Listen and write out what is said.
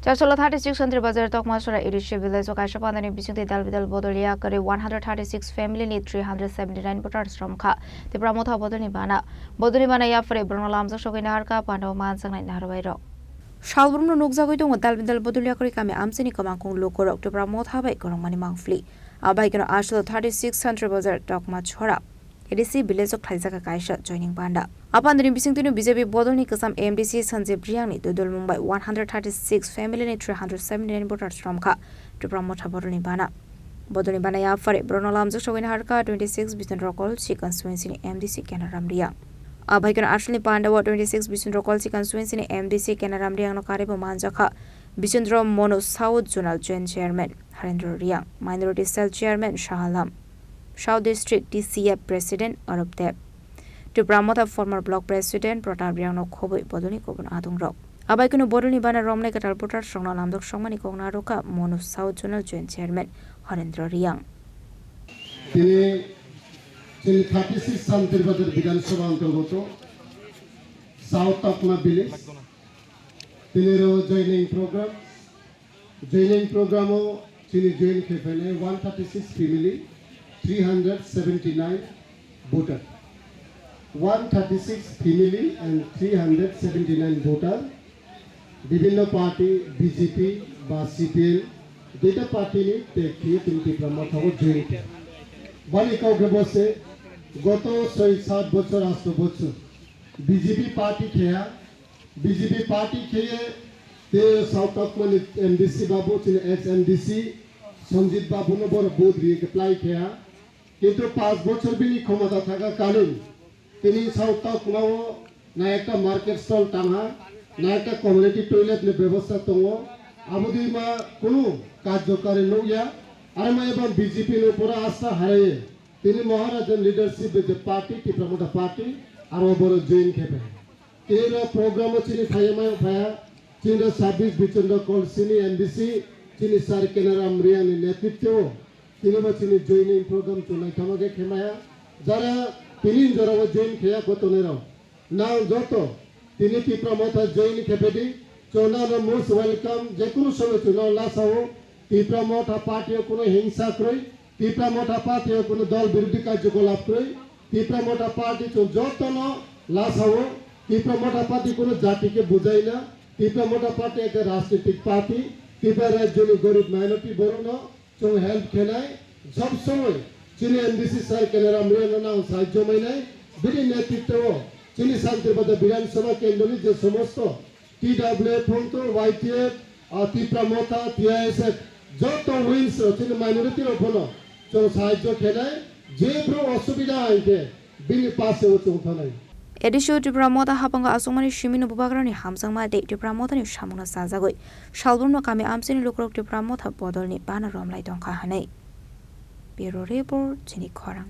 Chasalo 36 Santirbazar Takmacherra ADC village of Kaisa Pandani Bisingtwi Dalbidal Bodolni Yakarwi 136 family need 379 voters Romkha Tipra Motha Bodolni bana Yapharwi Lamjasagwi naharkha Pandao manjaknai Naruwairok Shalbrumno nukjagoi dong Dalbidal Bodolni Yakarwi kami amsini kamangkung lokorok Tipra Motha bai Khorang mani mangfli abai kano Chasalo 36 Santirbazar Takmacherra ADC village of Kaisa joining Pandao Pandani Bisingtwi BJP Bodolni kasam MDC Santirbazar Dodol Mumbai 136 family need 379 voters Romkha Tipra Motha Bodolni bana Yapharwi Lamjasagwi naharkha 26 Bisingtwi constituency MDC Kenaramriang abai kano Chini Pandao 26 Bisingtwi constituency MDC Kenaramriang no karibo manjaknai Bisingtwi Mono South Zonal Joint Chairman Riang Minority Cell Chairman Shahalam South District DCF President Arabdeb Tipra Motha former block president Pratap Riang no khoboi Bodolni kobon adungrok abai kuno Bodolni bana romnai katal putar songna lamdok songmani kongna roka Mono South Zonal Joint Chairman Riang Chini 36 Santirbazar Vidansabha অন্তর্গত South Takma village tinero joining program Chini join khefene 136 family 379 voter 136 family and 379 voter বিভিন্ন party BJP বা CPL দুইটা party নিয়ে দেখি তিনি টিপ্রা মথা join বালিকাও বসে গত 6-7 বছর 8 বছর বিজেপি পার্টি খেয়ে তে সাউথ তকমনি এমডিসি বাবু তিনি এক্স এমডিসি সঞ্জিত বাবু নো বড় বুথ দিয়ে অ্যাপ্লাই খেয়া কিন্তু 5 বছর বিনি ক্ষমতা থাকা কারণ তিনি সাউথ তকমাও না একটা মার্কেট স্টল টাঙা না একটা কমিউনিটি টয়লেট নে ব্যবস্থা দङ আবুদি মা কোনো কার্যকারী নইয়া আর মা এবং বিজেপি র উপর আস্থা হারিয়ে তিনি মহারাজন লিডারশিপ যে পার্টি টিপ্রা মথা পার্টি আর বড় জয়েন খেবে এর প্রোগ্রাম চিনি ফাইমায় ফায়া চিনি 26 বিচন্দ্র কলসিনি এমডিসি চিনি স্যার কেনারাম রিয়ানি নেতৃত্ব তিনি চিনি জয়েনিং প্রোগ্রাম চলাই থামাকে খেমায়া যারা তিনি যারা জয়েন খেয়া কতনেরাও নাও যত তিনি টিপ্রা মথা জয়েন খেবেদি চোনানো মোস্ট ওয়েলকাম যে কোনো সময় চুনাও লাসাও টিপ্রা মথা পার্টি কোনো হিংসা কই টিপ্রা মথা পার্টি কোনো দল বিরোধী কার্যকলাপ কই টিপ্রা মথা পার্টি যতন লাসাও টিপ্রা মথা পার্টি কোনো জাতিকে বুঝাই না টিপ্রা মথা পার্টি একটা রাজনৈতিক পার্টি টিপ্রা রাজ্যের গরিব মাইনরিটি বরণ চং হেল্প খেলায় সব সময় চিনি এমডিসি স্যার কেনারাম রিয়ানা সাহায্য মাইনায় বিনি নেতৃত্ব চিনি শান্তিরবাজার বিধানসভা কেন্দ্রনি যে সমস্ত টিডব্লিউ ফ্রন্ট ওয়াইটিএফ টিপ্রা মথা টিআইএসএফ যত উইন্স চিনি মাইনরিটির ওপর চং সাহায্য খেলায় যে ব্রো অসুবিধা আইকে বিনি পাশে চৌথানাই Edisho Tipra Motha hapanga asumani shimino bubagrani hamsangma de Tipra Motha ni shamuna sajagoi shalbrumno kami amsini lokrok Tipra Motha Bodolni bana romlai dongkha hanai Bureau Report Chini Khorang